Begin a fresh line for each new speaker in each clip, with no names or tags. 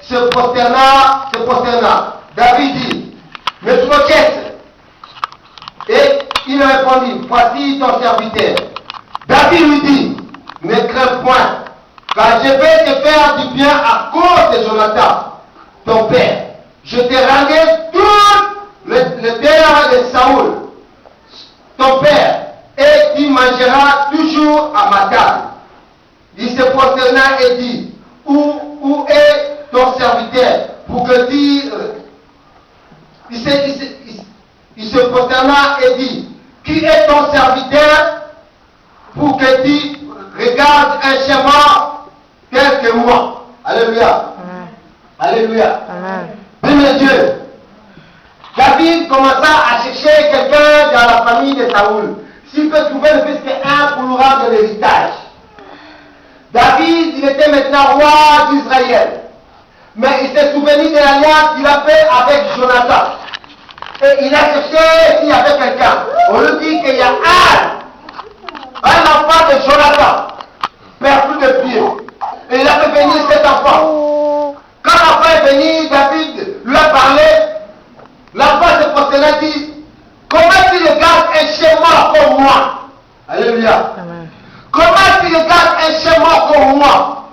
se prosterna. David dit, Mephibosheth, et il répondit, voici ton serviteur. David lui dit, ne crains point, car je vais te faire du bien à cause de Jonathan, ton père. Je te rendrai tout le terre de Saoul, ton père, et tu mangeras toujours à ma table. Il se prosterna et dit, où est ton serviteur pour que tu... Il se prosterna et dit, qui est ton serviteur pour que tu regardes un chemin tel que moi. Alléluia. Alléluia. Bien Dieu. David commença à chercher quelqu'un dans la famille de Saoul. S'il peut trouver ne plus qu'un pour lui rendre l'héritage. David, il était maintenant roi d'Israël. Mais il s'est souvenu de l'alliance qu'il a fait avec Jonathan. Et il a cherché s'il y avait quelqu'un. On lui dit qu'il y a un enfant de Jonathan, perdu de pied. Et il a fait venir cet enfant. Quand l'enfant est venu, David lui a parlé. L'enfant se prosterna et dit, comment tu regardes un schéma comme moi? Alléluia. Comment tu regardes un schéma comme moi?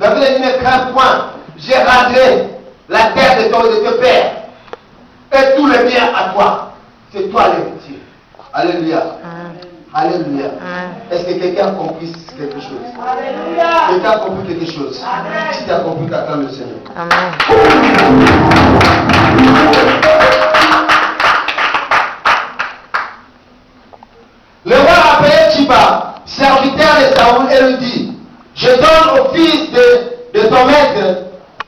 David a dit, ne crains point, j'ai rendrai la terre de ton père et tout le bien à toi. C'est toi l'héritier. Alléluia. Alléluia. Est-ce que quelqu'un a compris quelque chose? Alléluia. Quelqu'un a compris quelque chose? Amen. Si tu as compris, t'attends le Seigneur. Amen. Le roi appelait Chiba, serviteur de Saoul, et lui dit, je donne au fils de ton maître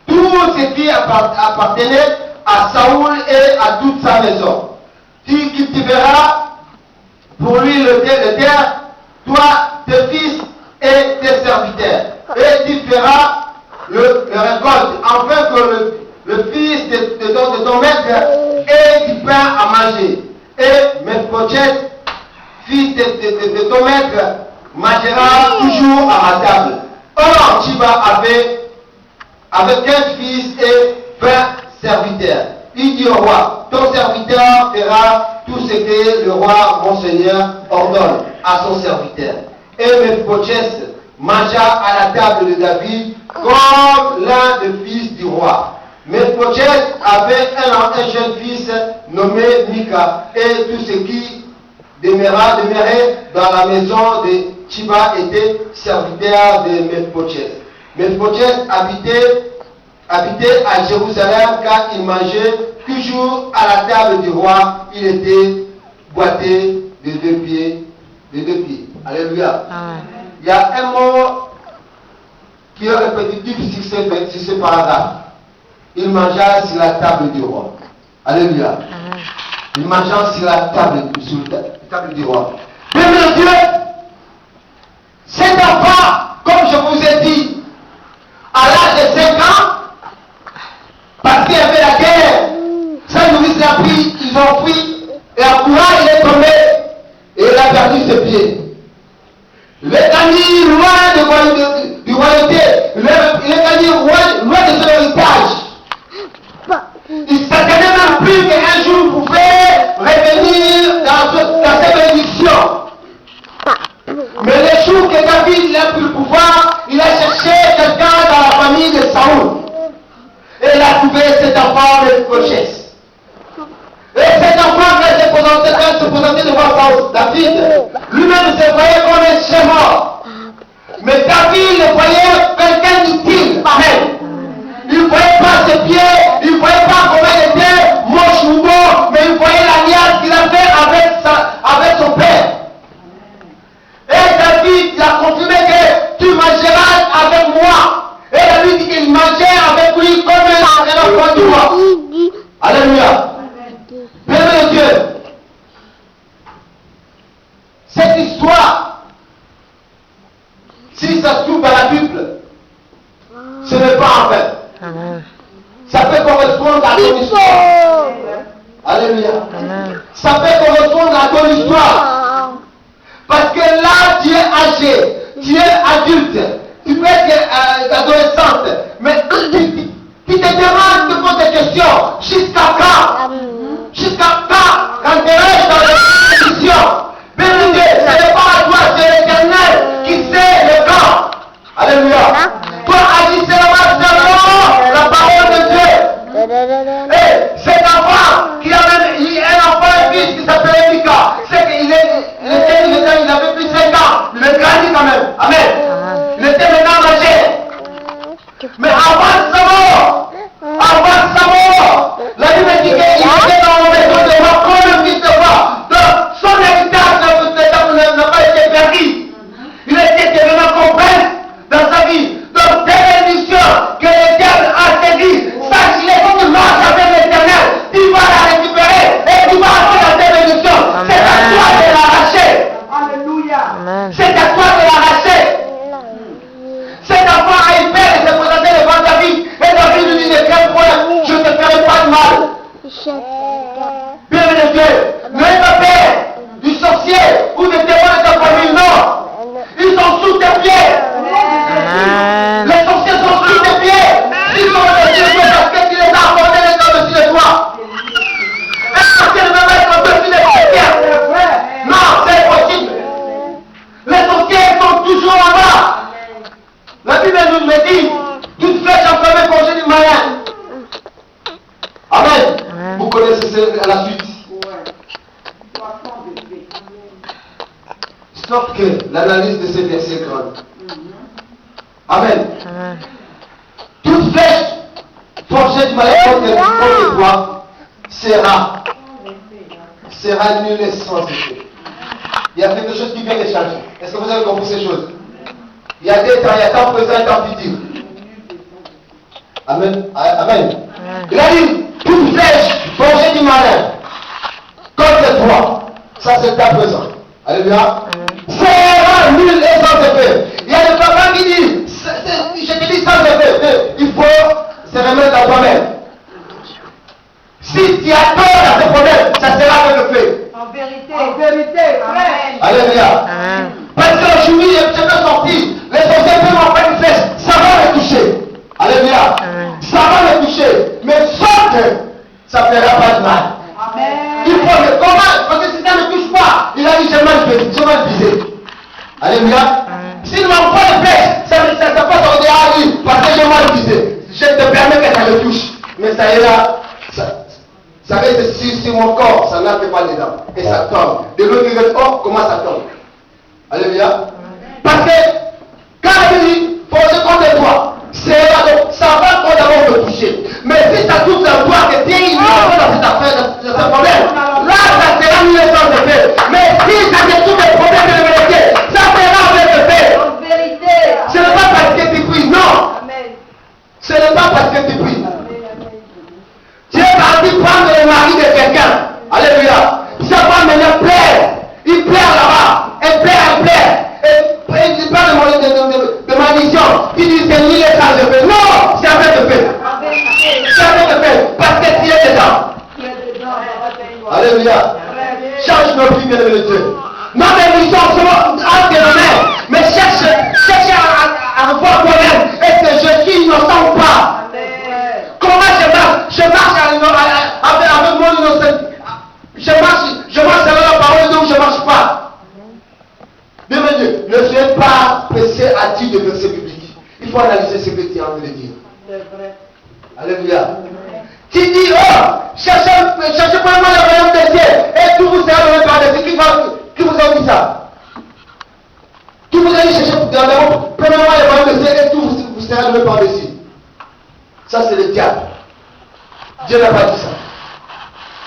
tout ce qui appartenait à Saoul et à toute sa maison. Tu cultiveras pour lui le terre, toi, tes fils et tes serviteurs. Et tu feras le récolte, afin que le fils de ton maître ait du pain à manger. Et Mephibosheth, fils de ton maître, mangera toujours à ma table. Or, Chiba avait 15 fils et 20 serviteurs. Il dit au roi, ton serviteur fera tout ce que le roi, mon Seigneur, ordonne à son serviteur. Et Mephibosheth mangea à la table de David comme l'un des fils du roi. Mephibosheth avait un jeune fils nommé Mika, et tout ce qui demeurait dans la maison de Chiba était serviteur de Mephibosheth. Mephibosheth habitait à Jérusalem car il mangeait toujours à la table du roi. Il était boité de deux pieds. Alléluia. Il y a un mot qui est répétitif sur ce paragraphe. Il mangea sur la table du roi. Alléluia. Il mangea sur la table du roi. Bien Dieu, cet enfant, comme je vous ai dit, à l'âge de 5 ans, parce qu'il y avait la guerre, sa nourrice l'a pris, ils ont fui, et en courant, il est tombé, et il a perdu ses pieds. Il est gagné loin du royauté, il est gagné loin de son héritage. Il ne s'attendait même plus qu'un jour il pouvait revenir dans ses bénédictions. Mais le jour que David a pris le pouvoir, il a cherché quelqu'un dans la famille de Saoul. Et il a trouvé cet enfant de Mephibosheth. Et cet enfant, quand il se présentait devant David, lui-même se voyait comme un chef-mort. Mais David le voyait quelqu'un d'utile. Amen. Il ne voyait pas ses pieds, il ne voyait pas comment il était, moche ou beau, mais il voyait l'alliance qu'il a fait avec son père. Et David il a confirmé que tu mangeras avec moi. Et David dit qu'il mangeait avec lui comme un enfant du roi. Alléluia. Béni Dieu. Cette histoire, si ça se trouve dans la Bible, ce n'est pas en fait. Ça peut correspondre à ton histoire. Alléluia. Ça peut correspondre à ton histoire. Parce que là, tu es âgé, tu es adulte, tu peux être adolescente, mais Mais avant sa mort, la Bible dit qu'il était dans le maison de roi quand le fils de roi. Donc son héritage n'a pas été perdu. Il était devenu complexe dans sa vie. Donc telle émission que le diable a saisi, sache que tu marches avec l'Éternel, tu vas la récupérer et tu vas entrer dans cette émission. C'est à toi de l'arracher. Alléluia. C'est à toi de l'arracher. Cet enfant a eu peur et s'est présenté devant David. Et David lui dit, ne crains point, je ne te ferai pas de mal. Bien-aimé de Dieu, n'aie pas peur du sorcier ou des démons de ta famille, non. Ils sont sous tes pieds. Les sorciers sont sous tes pieds. Ils sont au-dessus de toi parce que tu les as apportés les au-dessus de toi. Est-ce que tu ne veux mettre au-dessus des sorciers? Non, c'est impossible. Les sorciers sont toujours en bas. La Bible nous dit, toute flèche enflammée congé du malin. Amen. Vous connaissez la suite. Sauf que l'analyse de ces versets est grande. Amen. Toute flèche forgée du malin contre toi sera nulle et sans effet. Il y a quelque chose qui vient de changer. Est-ce que vous avez compris ces choses? Il y a des temps, il y a temps présent et temps futur. Amen. Amen. Il a dit, toute flèche forgée du malin contre toi, ça c'est le temps présent. Alléluia. Sera nul et sans effet. Il y a des parents qui disent, je te dis sans effet, il faut se remettre à toi-même. Si tu as peur à ce problème, ça sera avec le fait.
En vérité, frère.
Alléluia. Parce que aujourd'hui, je peux sortir. Les sorciers peuvent m'envoyer une flèche. Ça va me toucher. Alléluia. Ça va me toucher. Mais sauf que ça ne fera pas de mal.
Amen.
Il faut que comment? Parce que si ça ne touche pas, il a dit j'ai mal visé. Alléluia. S'il m'envoie une flèche, ça passe au dehors lui. Parce que j'ai mal visé. Je te permets que ça le touche. Mais ça est là. Ça reste sur mon corps. Ça n'entre pas dedans. Et ça tombe. De l'autre côté, oh, comment ça tombe? Alléluia. Parce que quand il dit, forcez contre toi, ça va encore d'abord te toucher. Mais si ça touche dans toi, que tu es ignorant dans cette affaire, dans ce problème, là, ça sera mieux sans effet. Mais si ça te touche des problèmes de vérité, ça sera avec effet.
En vérité.
Ce n'est pas parce que tu pries, non.
Amen.
Ce n'est pas parce que tu pries. Tu es parti prendre le mari de quelqu'un. Alléluia. Ça va maintenant plaire. Il plaît là-bas. Elle plaît. Et il parle de malédiction. Il dit c'est nul et sans effet. Non, c'est avec effet. C'est avec effet. Parce que tu es dedans. Alléluia. Change nos vies, bien aimé Dieu. Notre émission sera entre nos mains. Mais cherche à revoir toi-même. Est-ce que je suis innocent ou pas? Comment je marche? Je marche avec mon innocent. Je marche avec la parole de Dieu ou je ne marche pas? Bienvenue, ne soyez pas pressé à dire des versets bibliques. Il faut analyser ce que tu es en train de dire. Alléluia. Tu dis, oh, cherchez premièrement le royaume des cieux et tout vous sera donné par-dessus. Qui vous a dit ça? Qui vous a dit chercher premièrement le royaume des cieux et tout vous sera donné par-dessus? Ça c'est le diable. Dieu n'a pas dit ça.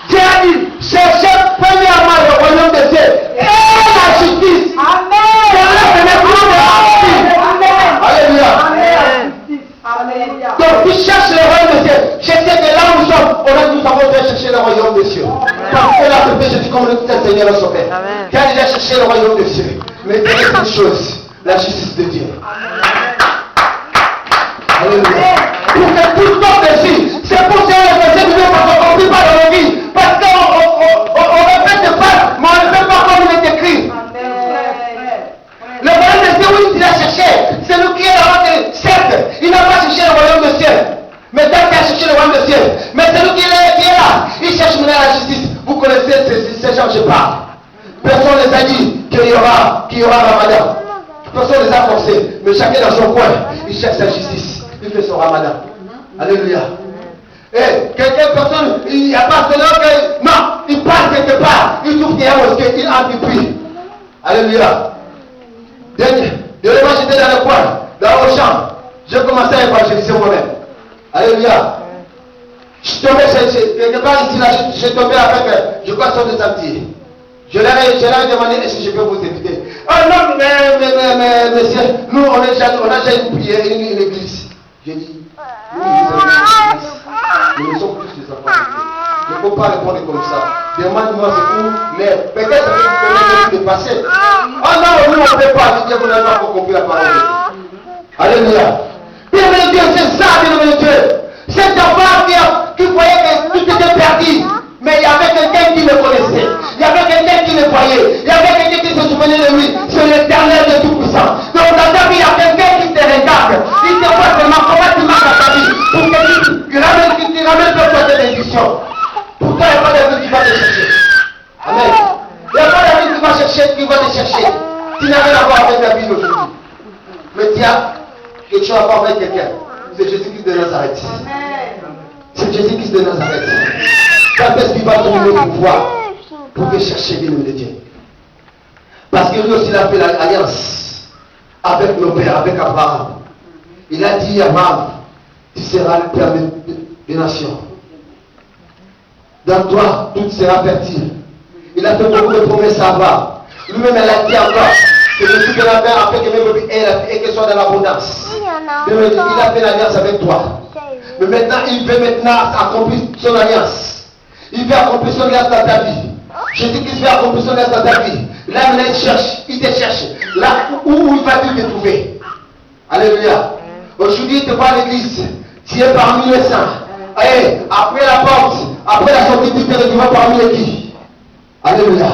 Dieu a dit, cherchez premièrement le royaume des cieux et la justice.
Amen.
Alléluia.
Alléluia.
Donc tu cherches le royaume des cieux. Je sais que là où nous sommes, nous avons déjà cherché le royaume des cieux. Parce que là, c'est fait, je dis comme le Seigneur le Sauveur. Tu as déjà cherché le royaume des cieux. Mais il y a une chose, la justice de Dieu. Alléluia. Pour que tout tombe dessus. C'est pour ça que les versets de Dieu ne compris pas dans nos vies. Parce qu'on répète des phrases, mais on ne fait pas comme il est écrit. Le royaume des cieux, oui, il a cherché. C'est nous qui est là-bas. Certes, il n'a pas cherché le royaume des cieux. Mais tant qu'il a cherché le royaume des cieux. Mais c'est nous qui est là. Il cherche maintenant la justice. Vous connaissez ces gens que je parle. Personne ne les a dit qu'il y aura Ramadan. Personne ne les a forcés. Mais chacun dans son coin, il cherche sa justice. Il fait son Ramadan. Alléluia. Et personne, il n'y a pas cela que. Non, il passe quelque part. Il trouve qu'il y a un mosquée, il entre, il prie. Alléluia. Dernièrement, j'étais dans le coin, dans le champ. J'ai commencé à évangéliser moi-même. Alléluia. Je suis tombé quelque part ici, là, je suis tombé avec, je crois, sur des amitiés. Je leur ai demandé est-ce que je peux vous inviter. Oh non, mais monsieur, nous, on a déjà une prière, une église. J'ai dit, nous, nous sommes plus des enfants de Dieu. Il ne faut pas répondre comme ça. Demande-moi c'est où, mais peut-être que vous pouvez me dépasser. Oh non, nous, on ne peut pas. Je dis, vous n'avez pas compris la parole de Dieu. Alléluia. Bien aimé Dieu, c'est ça, bien aimé Dieu. Cet enfant qui voyait que tout était perdu, mais il y avait quelqu'un qui le connaissait, il y avait quelqu'un qui le voyait, il y avait quelqu'un qui se souvenait de lui, c'est l'Éternel de Tout-Puissant. Donc dans ta vie, il y a quelqu'un qui te regarde, il te voit seulement comment tu marches dans ta vie, pour que tu ramènes toi cette bénédiction. Pour toi, il n'y a pas d'avis qui va te chercher. Amen. Il n'y a pas d'avis qui va te chercher. Tu n'as rien à voir avec la vie d'aujourd'hui. Mais tu as quelque chose à voir avec quelqu'un. C'est Jésus-Christ de Nazareth. C'est Jésus-Christ de Nazareth. Quand est-ce qu'il va te donner le pouvoir pour te chercher, bien de Dieu? Parce que lui aussi, il a fait l'alliance avec nos pères, avec Abraham. Il a dit à Abraham, tu seras le père des nations. Dans toi, tout sera fertile. Il a fait beaucoup de promesses à Abraham. Lui-même, elle a dit encore que je suis de la mer afin que même et que soit dans l'abondance. Il a fait l'alliance avec toi. Mais maintenant, il veut accomplir son alliance. Il veut accomplir son alliance dans ta vie. Jésus-Christ veut accomplir son alliance dans ta vie. Là, maintenant, il te cherche. Là où il va te trouver. Alléluia. Aujourd'hui, il te voit à l'église. Tu es parmi les saints. Et après la porte, après la sortie du terrain, tu vas parmi les qui? Alléluia.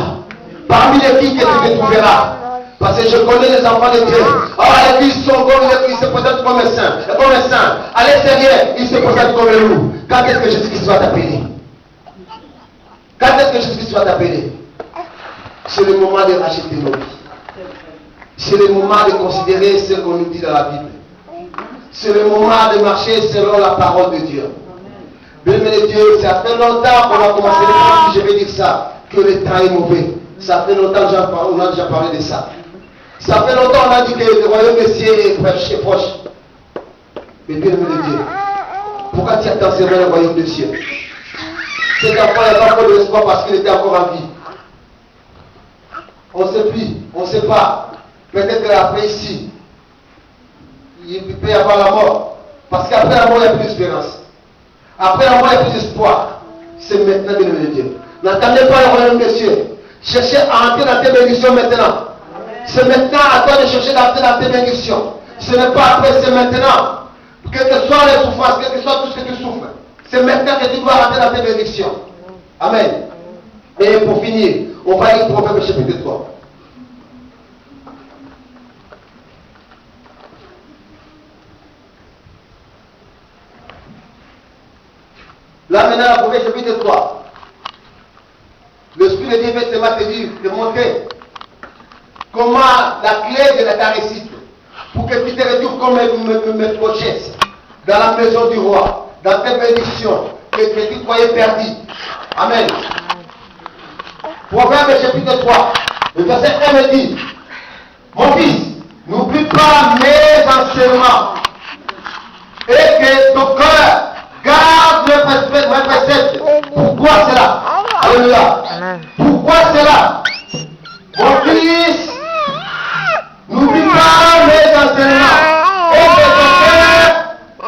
Parmi les qui que tu te trouveras. Parce que je connais les enfants de Dieu. Oh, à l'église, ils se présentent comme un saint. À l'extérieur, ils se présentent comme un loup. Quand est-ce que Jésus-Christ va t'appeler? Quand est-ce que Jésus-Christ va t'appeler? C'est le moment de racheter nos vies. C'est le moment de considérer ce qu'on nous dit dans la Bible. C'est le moment de marcher selon la parole de Dieu. Bien aimé Dieu, ça fait longtemps qu'on a commencé, je vais dire ça, que le temps est mauvais. Ça fait longtemps qu'on a déjà parlé de ça. Ça fait longtemps qu'on a dit que le royaume de Dieu est proche. Mais bien aimé Dieu, pourquoi tu attends seulement le royaume de Dieu? Cet enfant n'a pas encore de l'espoir parce qu'il était encore en vie. On ne sait plus, on ne sait pas. Peut-être qu'après ici, il peut y avoir la mort. Parce qu'après la mort, il n'y a plus d'espérance. Après la mort, il n'y a plus d'espoir. C'est maintenant, bien aimé Dieu. N'attendez pas le royaume de Dieu. Cherchez à entrer dans tes bénédictions maintenant. C'est maintenant à toi de chercher d'entrer dans tes bénédictions. Ce n'est pas après, c'est maintenant. Quelles que soient les souffrances, quel que soit tout ce que tu souffres. C'est maintenant que tu dois rentrer dans tes bénédictions. Amen. Et pour finir, on va lire Proverbe chapitre 3. Là maintenant, la Proverbe chapitre 3. L'Esprit de Dieu veut seulement te dire, te montrer comment la clé de ta réussite, pour que tu te retrouves comme une prochesse dans la maison du roi, dans tes bénédictions, que tu croyais perdu. Amen. Proverbe chapitre 3, le verset 1 me dit, mon fils, n'oublie pas mes enseignements et que ton cœur garde mes préceptes. Pourquoi cela? Alléluia. Pourquoi cela? Mon fils, n'oublie pas mes enseignements et que ton cœur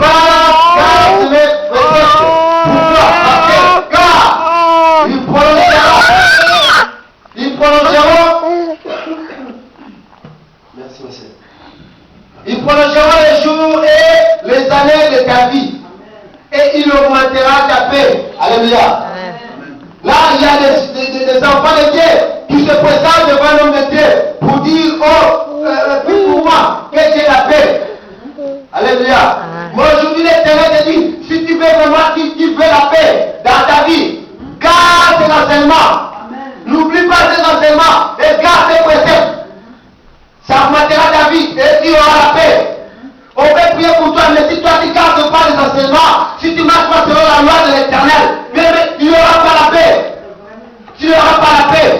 garde mes préceptes. Pourquoi? Parce que car ils prolongeront. Merci, monsieur. Ils prolongeront les jours et les années de ta vie. Et il augmentera ta paix. Alléluia. Là, il y a des enfants de Dieu qui se présentent devant l'homme de Dieu pour dire, oh, pour moi, que j'ai la paix. Alléluia. Moi, aujourd'hui, l'Éternel te dit, si tu veux vraiment, si tu veux la paix dans ta vie, garde tes enseignements. N'oublie pas tes enseignements et garde tes préceptes. Ça augmentera ta vie et tu auras la paix. On peut prier pour toi, mais si toi tu ne gardes pas les enseignements, si tu ne marches pas selon la loi de l'Éternel, tu n'auras pas la paix. Tu n'auras pas la paix.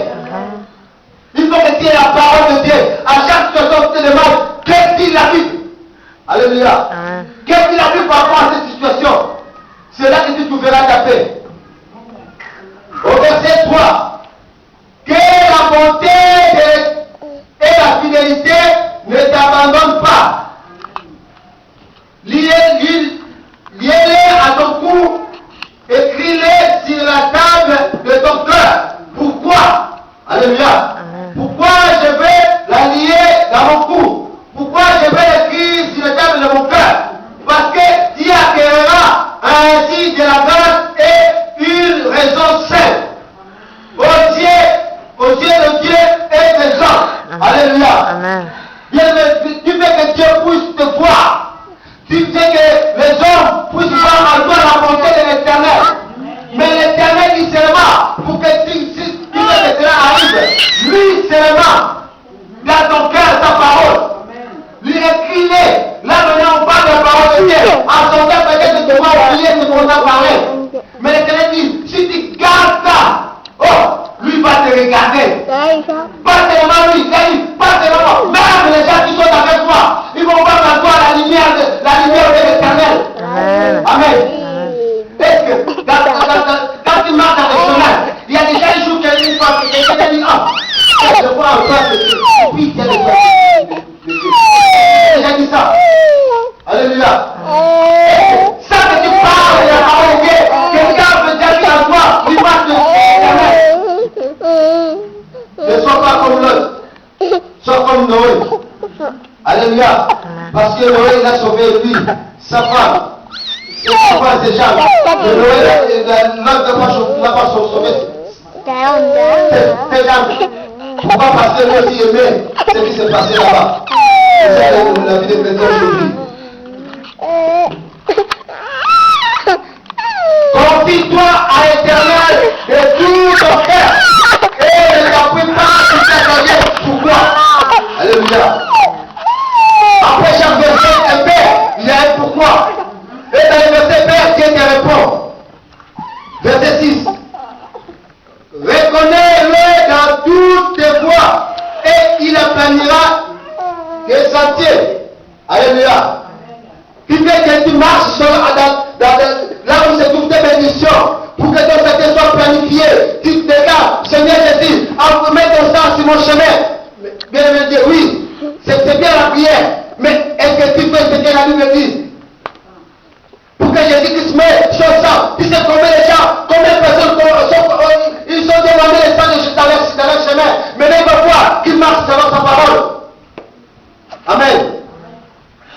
Il faut que tu aies la parole de Dieu. À chaque situation, tu te demandes, qu'est-ce qu'il a dit? Alléluia. commence à parler. Mais l'Éternel dit, si tu gardes ça, oh, lui va te regarder. Pas seulement lui, pas seulement, même les gens qui sont avec toi, ils vont voir en toi la lumière de l'Éternel. Amen. Est-ce que quand tu marches dans le chemin, il y a déjà un jour qu'une fois que quelqu'un te dit, oh, je vois en toi que oui, il y a des gens. J'ai dit ça. Alléluia. Ça que tu parles de la parole de Dieu, quelqu'un peut dire en toi, il marche de l'Éternel. Ne sois pas comme l'autre. Sois comme Noé. Alléluia. Parce que Noé, il a sauvé lui, sa femme. Et sa femme, ses gens. Et Noé, l'autre n'a pas sauvé ses gens. Pourquoi? Parce que lui aussi aimait ce qui s'est passé là-bas. C'est la vie de chrétien aujourd'hui. Confie-toi à l'Éternel de tout ton cœur et ne t'appuie pas sur tes orgueils. Pourquoi? Alléluia. Après chaque verset, un père, il y a un pourquoi. Et dans le verset père, Dieu te répond. Verset 6. Reconnais-le dans toutes tes voies et il aplanira tes sentiers. Alléluia. Il fait que tu marches là où se trouvent tes bénédictions pour que ton sentier soit planifié. Tu te regardes, Seigneur Jésus, mets ton sang sur mon chemin. Bien aimé Dieu, oui, c'est bien la prière, mais est-ce que tu fais ce que la Bible dit? Pour que Jésus-Christ mette son sang, tu sais combien de gens, combien de personnes ils ont demandé le sang dans leur chemin, mais même fois qu'ils marchent selon sa parole. Amen.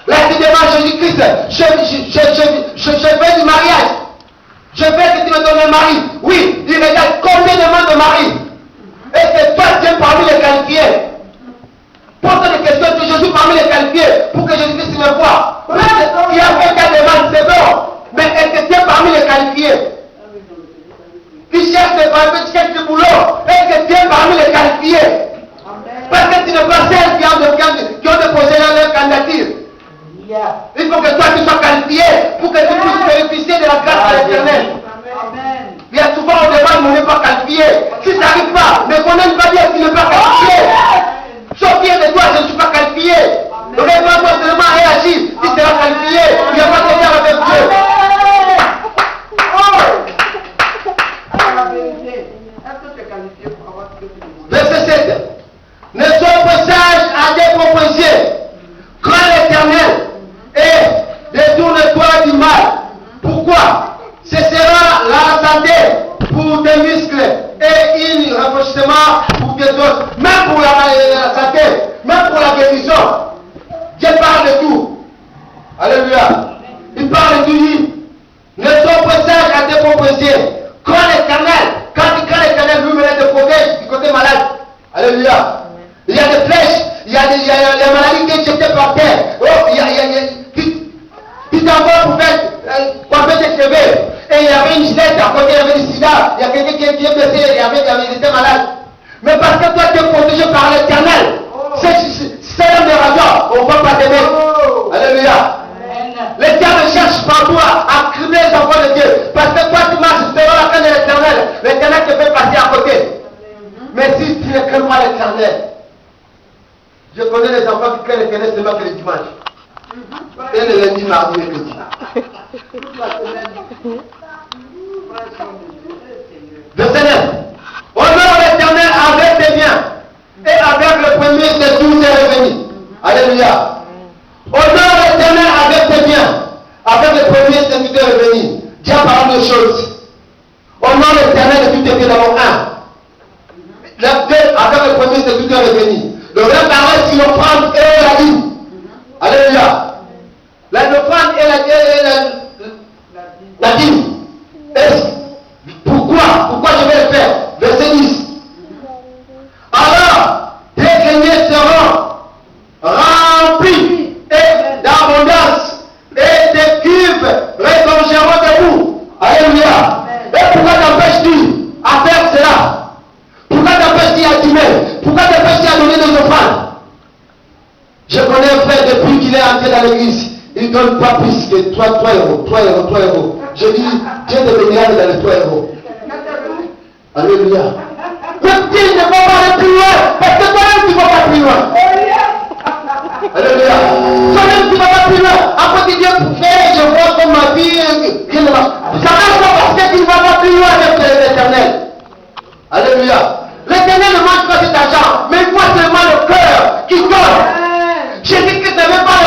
Là, tu demandes Jésus-Christ, je veux du mariage. Je veux que tu me donnes un mari. Oui, il regarde combien demande de mari. Et c'est toi qui es parmi les qualifiés. Pose des questions de Jésus parmi les qualifiés pour que Jésus-Christ me voie. Il y a quelqu'un qui demande, c'est bon. Mais est-ce que tu es parmi les qualifiés? Tu cherches du boulot. Est-ce que tu es parmi les qualifiés? Parce que tu n'es pas celle qui ont déposé leur candidature. Il faut que toi tu sois qualifié pour que tu puisses bénéficier de la grâce de l'Éternel. Il y a souvent on demande mais on n'est pas qualifié. Si ça n'arrive pas, ne connais pas dire que tu n'es pas qualifié. Sois fier de toi, je ne suis pas qualifié. Réponds-toi seulement et agis. Tu seras qualifié. Il n'y a pas de faire avec Dieu. Verset 7. Ne sois pas sage à tes propres yeux. Crains l'Éternel et détourne-toi du mal. Pourquoi? Ce sera la santé pour tes muscles et un rafraîchissement pour tes os. Même pour la santé, même pour la guérison. Dieu parle de tout. Alléluia. Il parle de tout. Ne sois pas sage à tes propres yeux. Crains l'Éternel. Quand tu crains l'Éternel, lui me te protège du côté malade. Alléluia. Il y a des flèches, il y a des maladies qui sont jetées par terre. Oh, tu t'envoies pour faire tes cheveux. Et il y avait une ginette à côté, il y avait du sida. Il y a quelqu'un qui est blessé, il était malade. Mais parce que toi tu es protégé par l'Éternel, c'est l'homme de raison, on ne va pas t'aimer. Alléluia. L'Éternel cherche par toi à cribler les enfants de Dieu. Parce que toi tu marches selon la fin de l'Éternel. L'Éternel te fait passer à côté. Mais si tu ne crains pas l'Éternel, je connais les enfants qui craignent l'Éternel seulement que le dimanche. Et le lundi, mardi, mercredi. Verset 9. Honore l'Éternel avec tes biens et avec le premier de tous tes revenus. Alléluia. Honore l'Éternel avec tes biens, avec le premier de tous tes revenus. Dieu parle de choses. Honore l'Éternel de tous tes biens d'abord. 1. Avec le premier de tous tes revenus. Le vrai parole sur l'offrande et la dîme. Alléluia. L'offrande et la dîme. Pourquoi je vais le faire? Verset 10. Alors, tes greniers seront remplis et d'abondance et tes cuves retomberont debout. Alléluia. Et pourquoi t'empêches-tu à faire cela? Pourquoi t'empêches-tu à dîmer? Pourquoi t'empêches-tu à donner des offrandes? Je connais pas plus que 3 euros. Je dis, Dieu te bénira dans les 3 euros. Alléluia. Même Dieu ne va pas aller plus loin, parce que toi-même tu ne vas pas plus loin. Alléluia. Toi-même tu ne vas pas plus loin. Après tu dis, je vois comme ma vie, ça marche pas parce que tu ne vas pas plus loin avec l'éternel. Alléluia. L'éternel ne mange pas cet argent, mais moi seulement le cœur qui donne. Jésus-Christ n'avait pas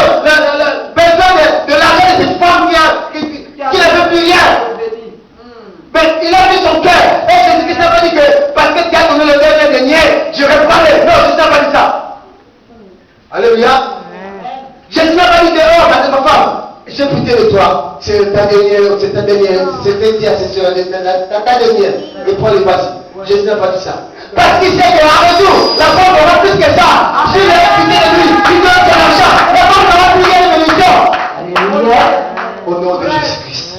besoin de l'argent de cette femme qui n'avait plus rien. Mais il a mis son cœur. Et Jésus-Christ n'a pas dit que parce que tu as donné le dernier denier, je vais parler. Non, Jésus n'a pas dit ça. Alléluia. Jésus n'a pas dit que, oh, ma femme, j'ai pitié de toi. C'est ta dernière, c'est ta dernière, c'est ta dernière. Et prends les bases. Jésus n'a pas dit ça. Parce qu'il sait qu'à retour, la femme aura plus que ça. Si il est pitié de lui, il donne son argent. La femme aura plus rien de bénédiction. Alléluia. Au nom de Jésus-Christ.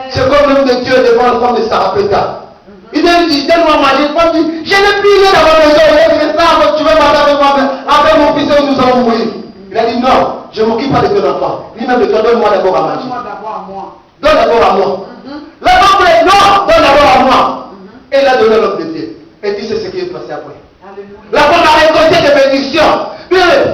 C'est comme l'homme de Dieu devant la femme de Sarapeta. Il dit, donne-moi manger. La femme dit, je n'ai plus rien dans ma maison. Il a dit, mais ça, tu veux manger avec moi, avec mon fils, nous allons mourir. Il a dit, non, je ne m'occupe pas de ton enfant. Lui-même de toi, donne-moi d'abord à manger. Donne d'abord à moi. La femme dit, non, donne d'abord à moi. Et il a donné l'homme de Dieu. Et tu sais ce qui est passé après. La femme a récolté des bénédictions.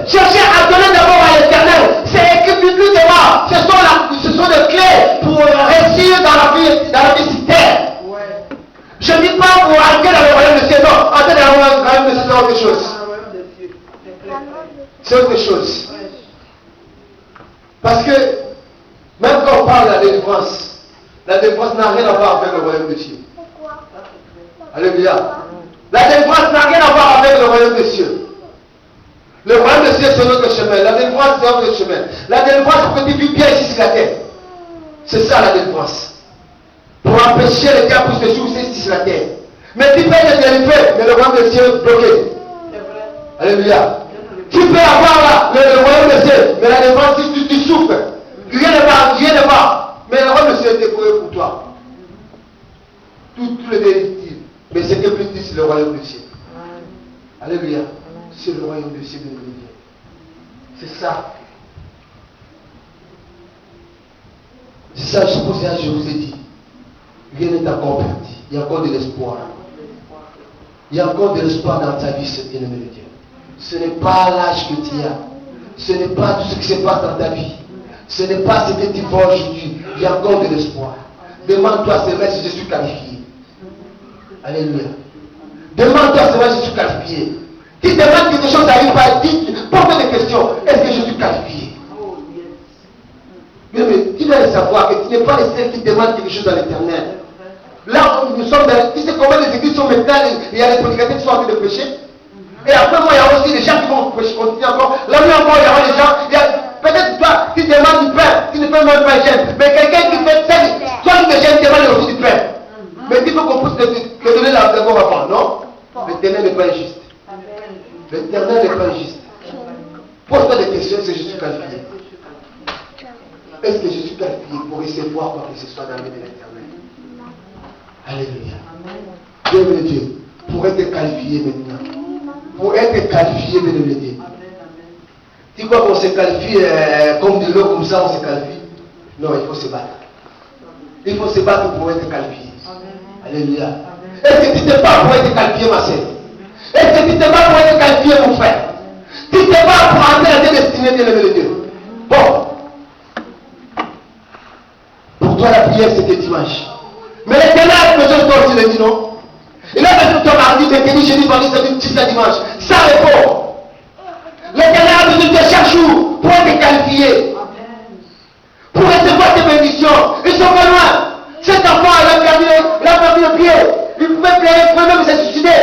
Chercher à donner d'abord à l'éternel. C'est écrit publiquement. Ce sont des clés pour réussir dans la vie sur terre. Je ne dis pas pour entrer dans le royaume de Dieu. Non, entrer dans le royaume de Dieu, c'est autre chose. C'est autre chose. Parce que même quand on parle de la délivrance n'a rien à voir avec le royaume de Dieu. Alléluia. La délivrance n'a rien à voir avec le royaume des cieux. Le royaume des cieux, c'est notre chemin. La délivrance, c'est notre chemin. La délivrance, c'est pour que tu vis bien ici sur la terre. C'est ça la délivrance. Pour empêcher le diable pour se soucier ici sur la terre. Mais tu peux être délivré, mais le royaume des cieux est bloqué. Alléluia. Tu peux avoir le royaume des cieux, mais la délivrance, si tu souffres, rien ne va. Mais le royaume des cieux est décoré pour toi. Tout le vérité. Mais c'est que plus dit, c'est le royaume de Dieu. Alléluia. C'est le royaume de Dieu. C'est ça. C'est ça, je vous ai dit. Rien n'est encore perdu. Il y a encore de l'espoir. Il y a encore de l'espoir dans ta vie, ce bien-aimé de Dieu. Ce n'est pas l'âge que tu as. Ce n'est pas tout ce qui se passe dans ta vie. Ce n'est pas ce que tu vois aujourd'hui. Il y a encore de l'espoir. Demande-toi seulement si je suis qualifié. Alléluia. Demande-toi seulement si je suis qualifié. Tu demandes quelque chose, n'arrive pas à dire, pose des questions. Est-ce que je suis qualifié? Mais tu dois le savoir que tu n'es pas le seul qui demande quelque chose à l'éternel. Là, nous sommes dans. Tu sais combien les églises sont maintenant, il y a les prédicateurs qui sont en train de prêcher. Et après moi, il y a aussi des gens qui vont prêcher, continuer encore. Là, encore, il y aura des gens. Peut-être toi, tu demandes du pain, tu ne fais même pas jeûne. Mais quelqu'un qui fait ça, toi qui te jeûnes, demande aussi du pain. Mais il faut qu'on puisse te donner d'abord avant, non? L'éternel n'est pas injuste. L'éternel n'est pas injuste. Pose-toi des questions, est-ce que je suis qualifié? Est-ce que je suis qualifié pour recevoir quoi que ce soit dans la vie de l'éternel? Alléluia. Dieu veut Dieu. Pour être qualifié maintenant. Pour être qualifié, bien Dieu. Tu crois qu'on se qualifie comme de l'eau, comme ça on se qualifie? Non, il faut se battre. Il faut se battre pour être qualifié. Alléluia. Est-ce que tu te bats pour être qualifié, ma sœur? Est-ce que tu te bats pour être qualifié, mon frère? Tu te bats pour entrer dans tes destinées, bien-aimé de Dieu. Bon. Pour toi, la prière, c'était dimanche. Mais l'éternel a besoin de toi aussi le dit, non? Il a besoin de toi mardi, mercredi, jeudi, vendredi, samedi, dimanche. Ça répond. L'éternel a besoin de toi chaque jour pour être qualifié. Pour recevoir tes bénédictions. Ils sont pas loin. Cet enfant, il a perdu le pied. Il pouvait même se suicider.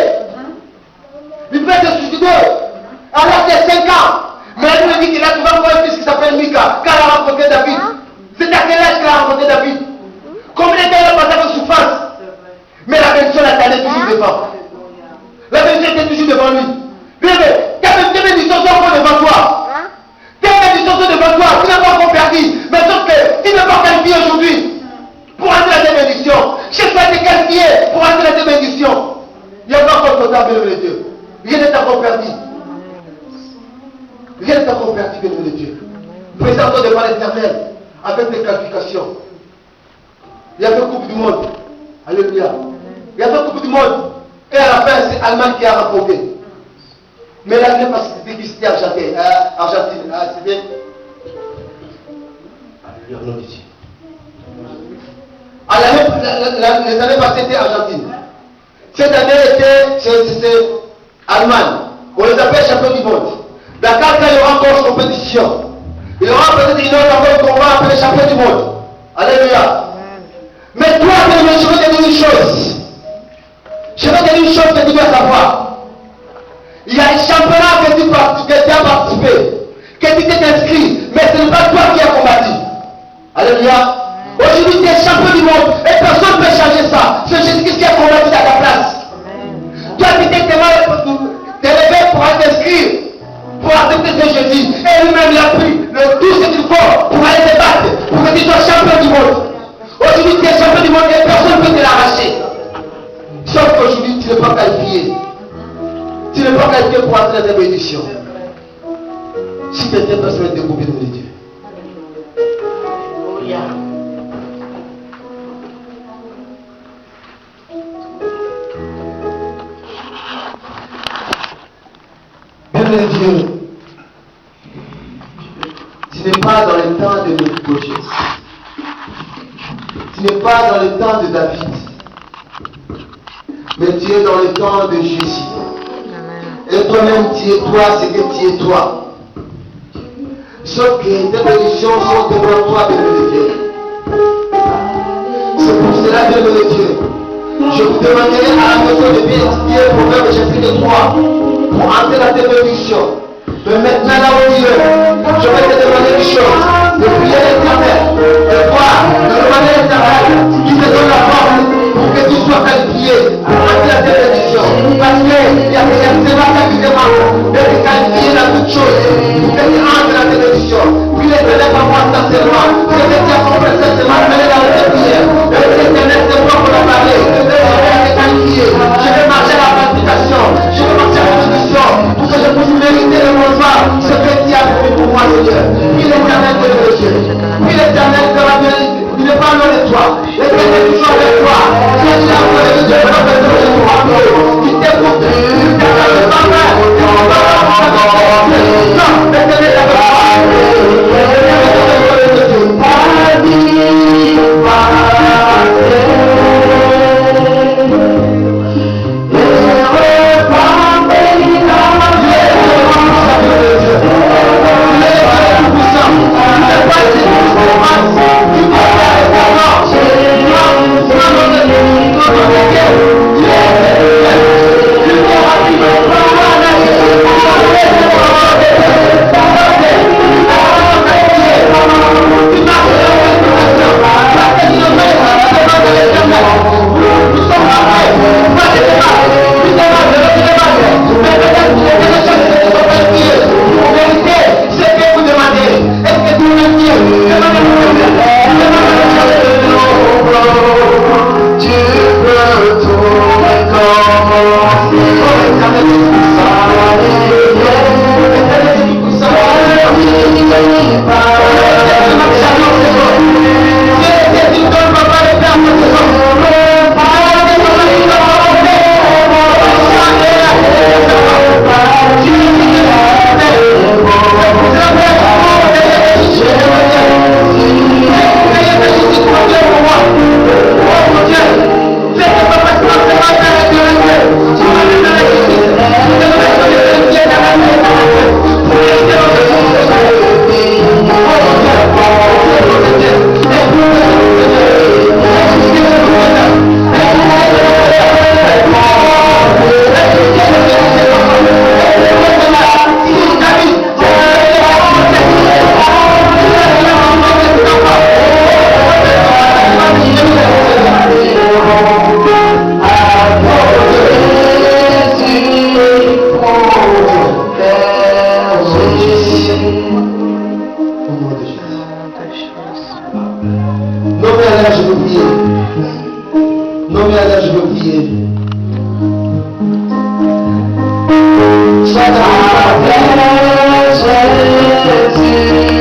Il pouvait se suicider. À l'âge de 5 ans. Mais elle me dit qu'il a trouvé un fils qui s'appelle Mika. Quand elle a rencontré David. C'est à quel âge qu'elle a rencontré David? Combien de temps elle a passé avec souffrance? Mais la bénédiction l'attendait toujours devant. La bénédiction était toujours devant lui. Tes bénédictions sont encore devant toi. Tes bénédictions sont devant toi. Tu n'as pas encore perdu. Mais sauf que tu n'es pas qualifié aujourd'hui pour entrer dans tes bénédictions. Je peux être qualifié pour entrer dans tes bénédictions. Il n'y a pas encore de temps, bien de Dieu. Rien n'est encore perdu. Rien n'est encore perdu, bien de Dieu. Présente-toi devant l'Éternel avec tes qualifications. Il y avait une Coupe du Monde. Alléluia. Il y avait une Coupe du Monde. Et à la fin, c'est l'Allemagne qui a remporté. Mais l'Allemagne, parce que c'était Argentine. C'était. Alléluia, nom de Dieu. Les années passées, c'était Argentine. Cette année, c'est Allemagne. On les appelle champions du monde. Dans 4 ans, il y aura encore une compétition. Il y aura peut-être une autre encore qu'on va appeler champion du monde. Alléluia. Mais toi, je vais te dire une chose. Je vais te dire une chose que tu dois savoir. Il y a un championnat que tu as participé, que tu t'es inscrit, mais ce n'est pas toi qui as combattu. Alléluia. Aujourd'hui, tu es champion du monde et personne ne peut changer ça. C'est Jésus-Christ qui a combattu à ta place. Toi, tu t'es élevé pour t'inscrire, pour accepter ce Jésus. Et lui-même, il a pris tout ce qu'il faut pour aller te battre, pour que tu sois champion du monde. Aujourd'hui, tu es champion du monde et personne ne peut te l'arracher. Sauf qu'aujourd'hui, tu n'es pas qualifié. Tu n'es pas qualifié pour entrer dans cette bénédiction. Si tu étais personne de découvrir de Dieu. Alléluia. Bien Dieu, tu n'es pas dans le temps de Mephibosheth. Tu n'es pas dans le temps de David. Mais tu es dans le temps de Jésus. Et toi-même, tu es toi, c'est que tu es toi. Sauf que tes bénédictions sont devant toi, bien-aimé Dieu. C'est pour cela, bien-aimé Dieu, je vous demanderai à la maison de bien étudier le Proverbe chapitre 3 pour entrer dans tes bénédictions. Mais maintenant, là où Dieu, je vais te demander une chose, de prier l'Éternel, de voir, de demander l'Éternel qui te donne la force pour que tu sois qualifié pour entrer dans tes bénédictions. Parce qu'il y a Sébastien qui demande d'être qualifié dans toutes choses pour que tu entres dans tes bénédictions. Puis l'Éternel va voir sincèrement ce que tu as compris cette semaine, mais dans tes prières. Et l'Éternel, c'est moi pour la parler. Je vais être qualifié. Je vais marcher à la qualification. Je vais marcher à la bénédiction pour que je puisse mériter le bon soir ce que tu as fait pour moi, Seigneur. Puis l'Éternel te le Dieu. Puis l'Éternel te va bien. Il n'est pas loin de toi. L'Éternel est toujours avec toi. Tu es là pour le Dieu. Tu t'écoutes. Tu t'écoutes pas mal. Non, l'Éternel est avec toi.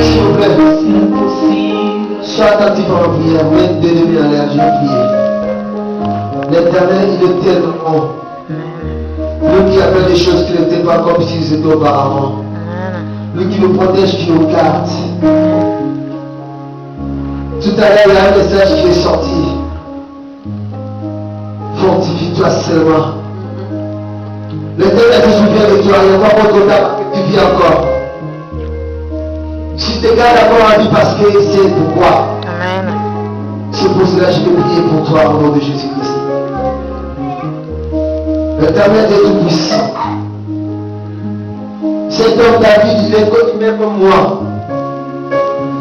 S'il vous plaît. prière, mets d'ennemis en l'air, j'ai prié. L'Éternel, il est tellement bon. Lui qui a fait des choses qui n'étaient pas comme s'ils étaient auparavant. Lui qui nous protège, qui nous garde. Tout à l'heure, il y a un message qui est sorti. Fortifie-toi seulement. L'Éternel se souvient de toi, il n'y a pas trop tard que tu vis encore. Si tu te gardes encore en vie parce que c'est pourquoi.
Amen.
C'est pour cela que je vais prier pour toi au nom de Jésus-Christ. L'Éternel est tout puissant. Cet homme David, il est connu même comme moi.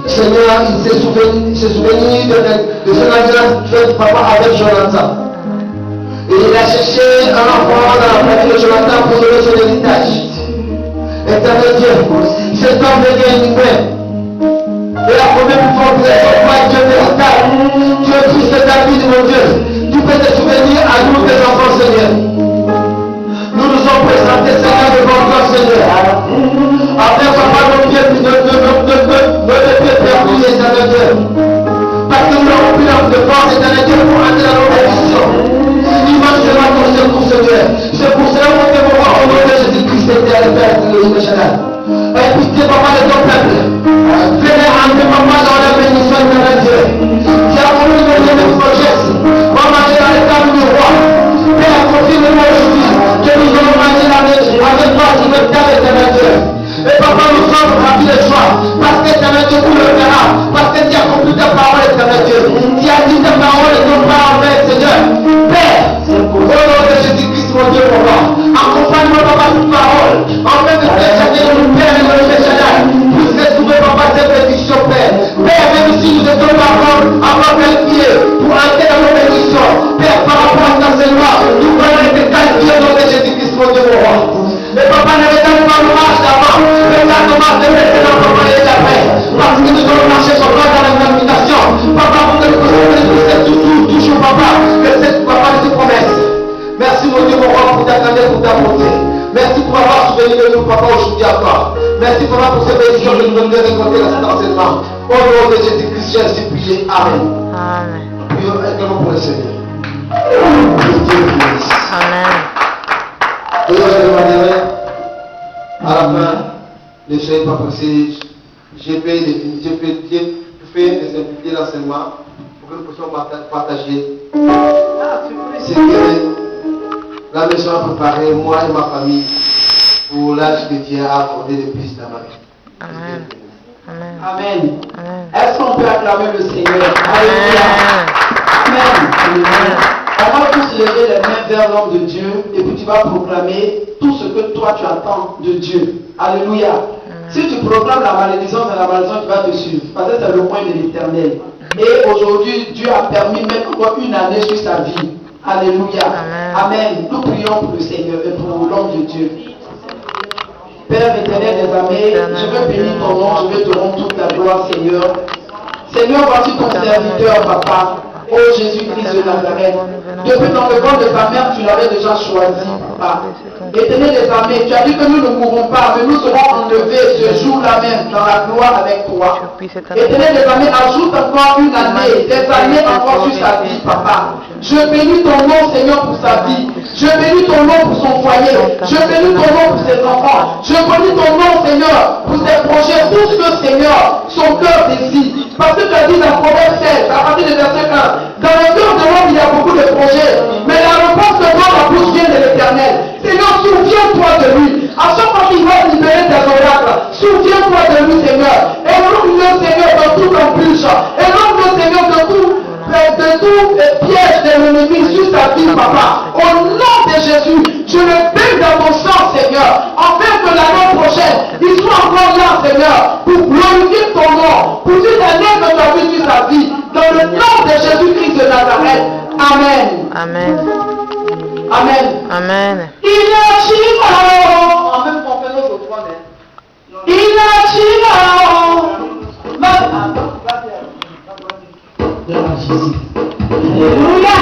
Seigneur, il s'est souvenu de son alliance faite papa avec Jonathan. Et il a cherché un enfant dans la famille de Jonathan pour donner son héritage. Éternel Dieu, cet homme devient humain. Et la première plus forte de son foi, Dieu véritable. Tu es fils de David, mon Dieu. Tu peux te souvenir à nous, tes enfants, Seigneur. Nous nous sommes présentés, Seigneur, devant toi, Seigneur. Après, papa, nos pieds perdus, Éternel Dieu. Parce que nous n'avons plus l'âme de force, Éternel Dieu, pour entrer dans nos bénédictions. L'image sera ton secours, Seigneur. C'est pour cela que nous devons voir au nom de Jésus-Christ, Éternel Père, le Shaddai. Et pitié, papa, de ton peuple. Venez entrer, papa, dans la bénédiction, Éternel Dieu. Qui a voulu nous donner des projets. Va manger dans les tables du roi. Père, confirme-moi aujourd'hui que nous allons manger avec toi sur le terre, Éternel Dieu. Et papa, nous sommes remplis de joie. Parce que Éternel Dieu, vous le verra. Parce que tu as compris ta parole, Éternel Dieu. Tu as dit ta parole et ton pas en fait, Seigneur. Père, au nom de Jésus-Christ, mon Dieu, mon roi. Accompagne-moi, papa, toute parole. En fait de faire chacun de nous, Père, et de nous Shaddai. Puisse retrouver, papa, cette bénédiction, Père. Père, même si nous étions encore qualifiés pour entrer dans nos bénédictions. Père, par rapport à cet enseignement, nous voulons être qualifiés au nom de Jésus-Christ, mon Dieu, mon roi. Mais papa, ne regarde pas nos marches d'avant. Regarde nos marches de maintenant, papa, et d'après. Parce que nous allons marcher sur toi dans l'examination. Papa, vous nous posez toujours, papa, que cette papa de tes promesses. Merci, mon Dieu, mon roi, pour ta grandeur, pour ta bonté. Merci pour avoir souvenu de nous, papa, aujourd'hui encore. Merci, papa, pour ces bénédictions que nous venons de récolter dans cet enseignement. Au nom de Jésus-Christ, j'ai ainsi prié. Amen.
Amen.
Prions également pour le Seigneur. Que Dieu vous bénisse.
Amen.
Et je demanderai à la fin, ne soyez pas pressés. Je vais simplifier l'enseignement pour que nous puissions partager ce que la maison a préparé, moi et ma famille, pour l'âge que Dieu a accordé depuis ta vie.
Amen. Amen.
Amen.
Amen.
Est-ce qu'on peut acclamer le Seigneur?
Amen.
Amen. Amen. On va tous lever les mains vers l'homme de Dieu et puis tu vas proclamer tout ce que toi tu attends de Dieu. Alléluia. Si tu proclames la malédiction, c'est la malédiction qui va te suivre. Parce que c'est le point de l'Éternel. Et aujourd'hui, Dieu a permis même encore une année sur sa vie. Alléluia.
Amen.
Amen. Nous prions pour le Seigneur et pour l'homme de Dieu. Père éternel des armées, je veux bénir ton nom, je veux te rendre toute la gloire, Seigneur. Seigneur, voici ton serviteur, papa. Ô Jésus-Christ de Nazareth. Depuis dans le ventre de ta mère, tu l'avais déjà choisi, papa. Éternel des armées, tu as dit que nous ne mourrons pas, mais nous serons enlevés ce jour-là même dans la gloire avec toi. Éternel des armées, ajoute encore une année, des années encore sur sa vie, papa. Je bénis ton nom, Seigneur, pour sa vie. Je bénis ton nom pour son foyer. Je bénis ton nom pour ses enfants. Je bénis ton nom, Seigneur, pour ses projets, tout ce que, Seigneur, son cœur désire. Parce que tu as dit dans Proverbe 16, à partir du verset 1, dans le cœur de l'homme, il y a beaucoup de projets, mais la réponse de Dieu, la bouche vient de l'Éternel. Seigneur, souviens-toi de lui. À chaque fois qu'il va libérer tes oracles, souviens-toi de lui, Seigneur. Et l'homme-le, Seigneur, de toute embûche. Et l'homme-le, Seigneur, de tout piège de l'ennemi sur sa vie, papa. Au nom de Jésus, je le baigne dans ton sang, Seigneur, afin que l'année prochaine, il soit encore là, Seigneur, pour glorifier ton nom, pour dire la année que tu as vu sur sa vie, dans le nom de Jésus-Christ de Nazareth. Amen.
Amen.
Amen.
Amen.
Il a chimao. En même temps, on fait nos autres, il a chimao. Alléluia.